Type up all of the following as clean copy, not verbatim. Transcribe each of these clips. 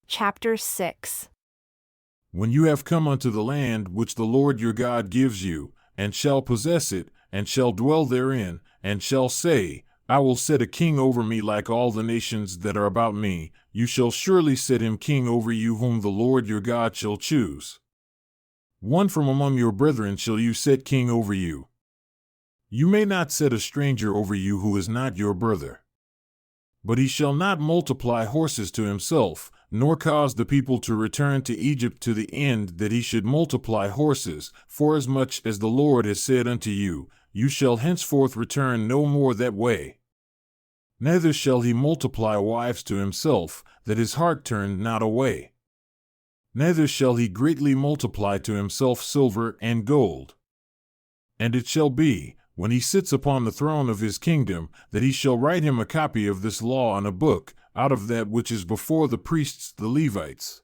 Chapter 6. When you have come unto the land which the Lord your God gives you, and shall possess it, and shall dwell therein, and shall say, I will set a king over me like all the nations that are about me, you shall surely set him king over you whom the Lord your God shall choose. One from among your brethren shall you set king over you. You may not set a stranger over you who is not your brother. But he shall not multiply horses to himself, nor cause the people to return to Egypt to the end that he should multiply horses, forasmuch as the Lord has said unto you, you shall henceforth return no more that way. Neither shall he multiply wives to himself, that his heart turn not away. Neither shall he greatly multiply to himself silver and gold. And it shall be, when he sits upon the throne of his kingdom, that he shall write him a copy of this law on a book, out of that which is before the priests the Levites.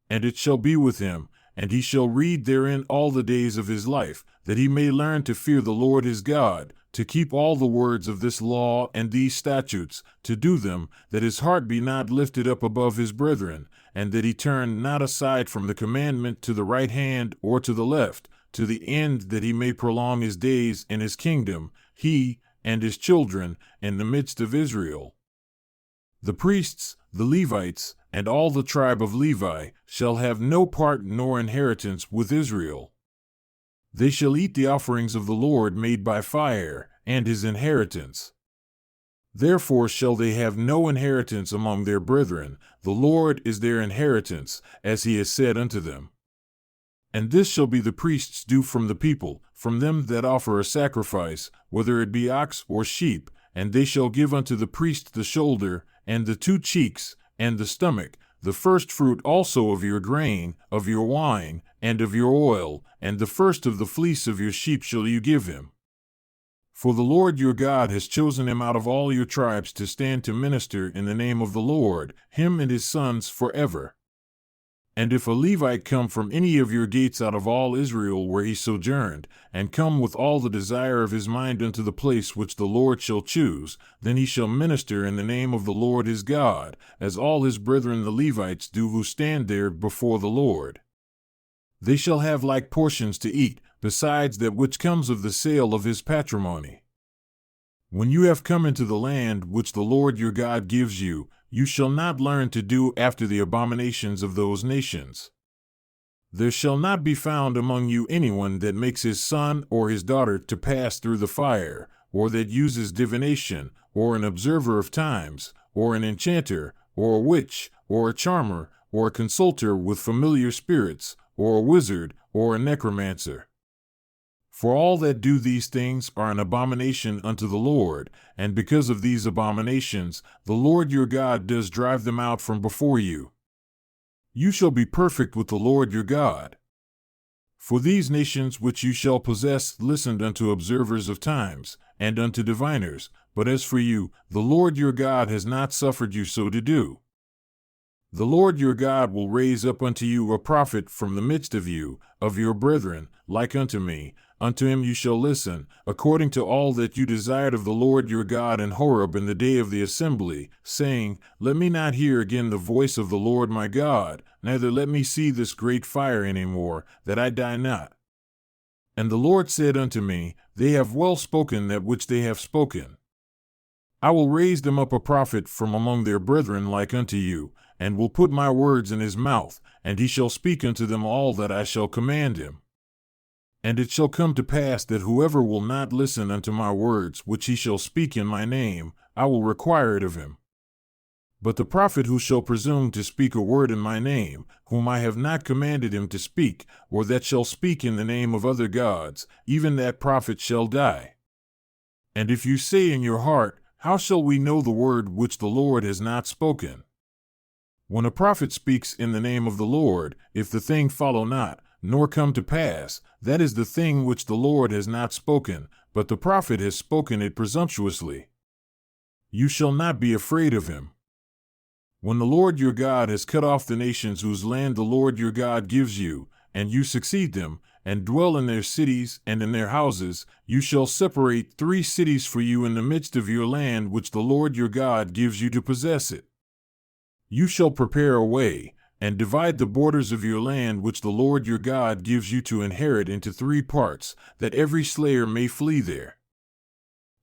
And it shall be with him, and he shall read therein all the days of his life, that he may learn to fear the Lord his God, to keep all the words of this law and these statutes, to do them, that his heart be not lifted up above his brethren, and that he turn not aside from the commandment to the right hand or to the left, to the end that he may prolong his days in his kingdom, he and his children, in the midst of Israel. The priests, the Levites, and all the tribe of Levi shall have no part nor inheritance with Israel. They shall eat the offerings of the Lord made by fire, and his inheritance. Therefore shall they have no inheritance among their brethren, the Lord is their inheritance, as he has said unto them. And this shall be the priest's due from the people, from them that offer a sacrifice, whether it be ox or sheep, and they shall give unto the priest the shoulder, and the 2 cheeks, and the stomach, the first fruit also of your grain, of your wine, and of your oil, and the first of the fleece of your sheep shall you give him. For the Lord your God has chosen him out of all your tribes to stand to minister in the name of the Lord, him and his sons forever. And if a Levite come from any of your gates out of all Israel where he sojourned, and come with all the desire of his mind unto the place which the Lord shall choose, then he shall minister in the name of the Lord his God, as all his brethren the Levites do who stand there before the Lord. They shall have like portions to eat, besides that which comes of the sale of his patrimony. When you have come into the land which the Lord your God gives you, you shall not learn to do after the abominations of those nations. There shall not be found among you anyone that makes his son or his daughter to pass through the fire, or that uses divination, or an observer of times, or an enchanter, or a witch, or a charmer, or a consulter with familiar spirits, or a wizard, or a necromancer. For all that do these things are an abomination unto the Lord, and because of these abominations, the Lord your God does drive them out from before you. You shall be perfect with the Lord your God. For these nations which you shall possess listened unto observers of times, and unto diviners, but as for you, the Lord your God has not suffered you so to do. The Lord your God will raise up unto you a prophet from the midst of you, of your brethren, like unto me. Unto him you shall listen, according to all that you desired of the Lord your God in Horeb in the day of the assembly, saying, Let me not hear again the voice of the Lord my God, neither let me see this great fire any more, that I die not. And the Lord said unto me, They have well spoken that which they have spoken. I will raise them up a prophet from among their brethren like unto you, and will put my words in his mouth, and he shall speak unto them all that I shall command him. And it shall come to pass that whoever will not listen unto my words which he shall speak in my name, I will require it of him. But the prophet who shall presume to speak a word in my name, whom I have not commanded him to speak, or that shall speak in the name of other gods, even that prophet shall die. And if you say in your heart, How shall we know the word which the Lord has not spoken? When a prophet speaks in the name of the Lord, if the thing follow not, nor come to pass, that is the thing which the Lord has not spoken, but the prophet has spoken it presumptuously. You shall not be afraid of him. When the Lord your God has cut off the nations whose land the Lord your God gives you, and you succeed them, and dwell in their cities and in their houses, you shall separate 3 cities for you in the midst of your land which the Lord your God gives you to possess it. You shall prepare a way, and divide the borders of your land which the Lord your God gives you to inherit into 3 parts, that every slayer may flee there.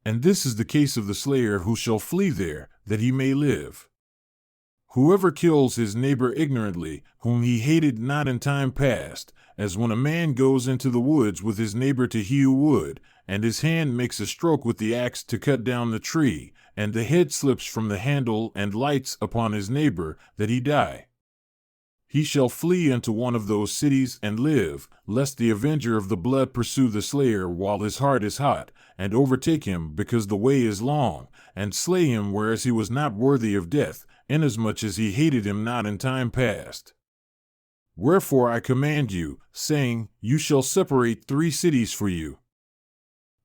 And this is the case of the slayer who shall flee there, that he may live. Whoever kills his neighbor ignorantly, whom he hated not in time past, as when a man goes into the woods with his neighbor to hew wood, and his hand makes a stroke with the axe to cut down the tree, and the head slips from the handle and lights upon his neighbor, that he die. He shall flee into one of those cities and live, lest the avenger of the blood pursue the slayer while his heart is hot, and overtake him because the way is long, and slay him whereas he was not worthy of death, inasmuch as he hated him not in time past. Wherefore I command you, saying, You shall separate 3 cities for you.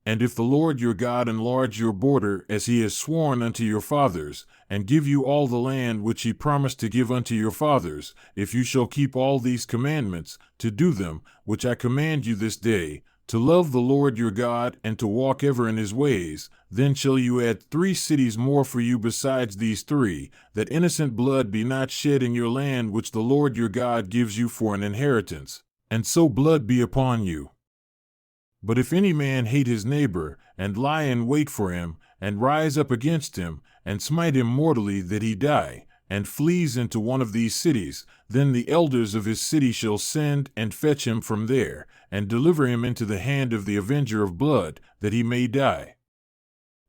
And if the Lord your God enlarge your border as he has sworn unto your fathers, and give you all the land which he promised to give unto your fathers, if you shall keep all these commandments, to do them, which I command you this day, to love the Lord your God, and to walk ever in his ways, then shall you add 3 cities more for you besides these 3, that innocent blood be not shed in your land which the Lord your God gives you for an inheritance, and so blood be upon you. But if any man hate his neighbor, and lie in wait for him, and rise up against him, and smite him mortally that he die, and flees into one of these cities, then the elders of his city shall send and fetch him from there, and deliver him into the hand of the avenger of blood, that he may die.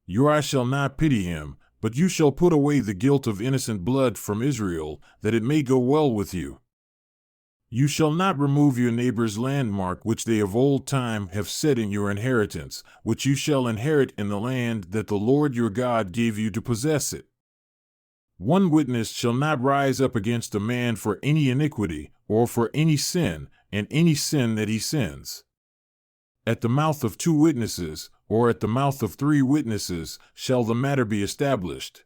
Your eye shall not pity him, but you shall put away the guilt of innocent blood from Israel, that it may go well with you. You shall not remove your neighbor's landmark which they of old time have set in your inheritance, which you shall inherit in the land that the Lord your God gave you to possess it. 1 witness shall not rise up against a man for any iniquity, or for any sin, and any sin that he sins. At the mouth of 2 witnesses, or at the mouth of 3 witnesses, shall the matter be established.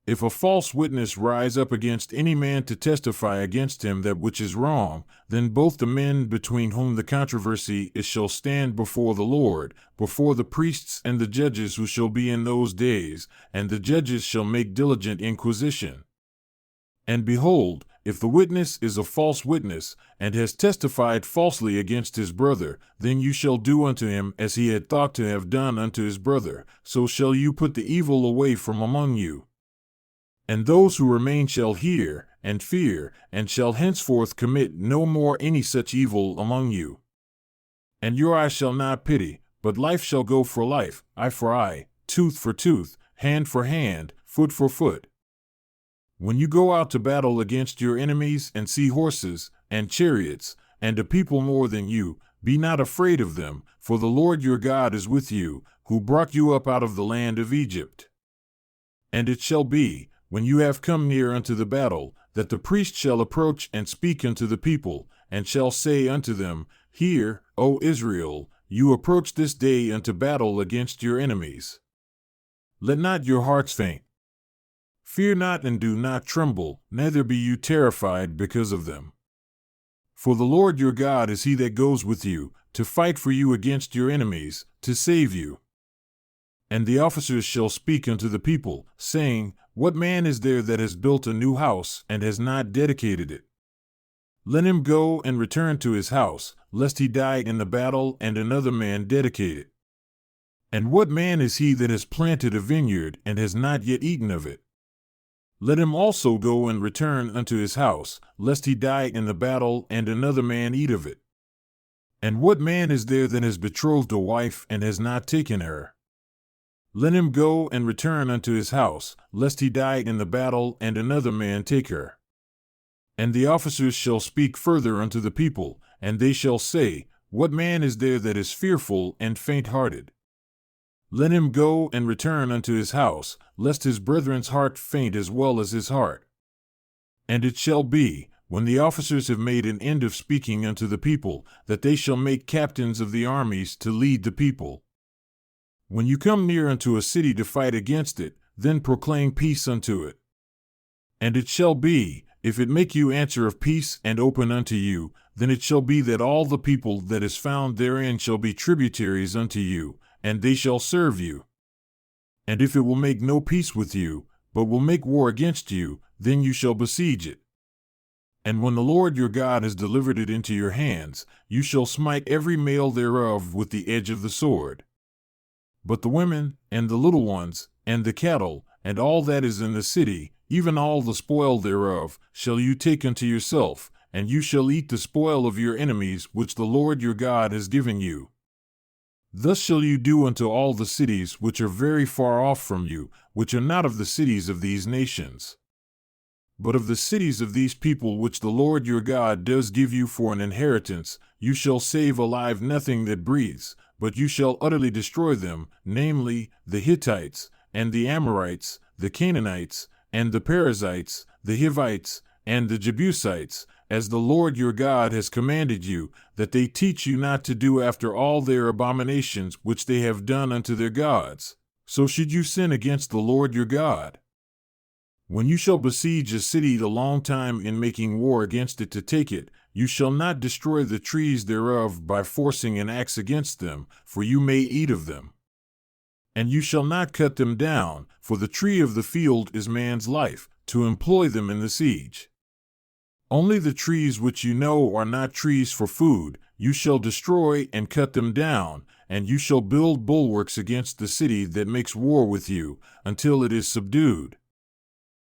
If a false witness rise up against any man to testify against him that which is wrong, then both the men between whom the controversy is shall stand before the Lord, before the priests and the judges who shall be in those days, and the judges shall make diligent inquisition. And behold, if the witness is a false witness, and has testified falsely against his brother, then you shall do unto him as he had thought to have done unto his brother, so shall you put the evil away from among you. And those who remain shall hear, and fear, and shall henceforth commit no more any such evil among you. And your eye shall not pity, but life shall go for life, eye for eye, tooth for tooth, hand for hand, foot for foot. When you go out to battle against your enemies and see horses, and chariots, and a people more than you, be not afraid of them, for the Lord your God is with you, who brought you up out of the land of Egypt. And it shall be, when you have come near unto the battle, that the priest shall approach and speak unto the people, and shall say unto them, Hear, O Israel, you approach this day unto battle against your enemies. Let not your hearts faint. Fear not and do not tremble, neither be you terrified because of them. For the Lord your God is he that goes with you, to fight for you against your enemies, to save you. And the officers shall speak unto the people, saying, What man is there that has built a new house, and has not dedicated it? Let him go and return to his house, lest he die in the battle and another man dedicate it. And what man is he that has planted a vineyard, and has not yet eaten of it? Let him also go and return unto his house, lest he die in the battle and another man eat of it. And what man is there that has betrothed a wife, and has not taken her? Let him go and return unto his house, lest he die in the battle and another man take her. And the officers shall speak further unto the people, and they shall say, What man is there that is fearful and faint-hearted? Let him go and return unto his house, lest his brethren's heart faint as well as his heart. And it shall be, when the officers have made an end of speaking unto the people, that they shall make captains of the armies to lead the people. When you come near unto a city to fight against it, then proclaim peace unto it. And it shall be, if it make you answer of peace and open unto you, then it shall be that all the people that is found therein shall be tributaries unto you, and they shall serve you. And if it will make no peace with you, but will make war against you, then you shall besiege it. And when the Lord your God has delivered it into your hands, you shall smite every male thereof with the edge of the sword. But the women, and the little ones, and the cattle, and all that is in the city, even all the spoil thereof, shall you take unto yourself, and you shall eat the spoil of your enemies which the Lord your God has given you. Thus shall you do unto all the cities which are very far off from you, which are not of the cities of these nations, but of the cities of these people which the Lord your God does give you for an inheritance. You shall save alive nothing that breathes, but you shall utterly destroy them, namely, the Hittites, and the Amorites, the Canaanites, and the Perizzites, the Hivites, and the Jebusites, as the Lord your God has commanded you, that they teach you not to do after all their abominations which they have done unto their gods. So should you sin against the Lord your God. When you shall besiege a city the long time in making war against it to take it, you shall not destroy the trees thereof by forcing an axe against them, for you may eat of them. And you shall not cut them down, for the tree of the field is man's life, to employ them in the siege. Only the trees which you know are not trees for food, you shall destroy and cut them down, and you shall build bulwarks against the city that makes war with you, until it is subdued.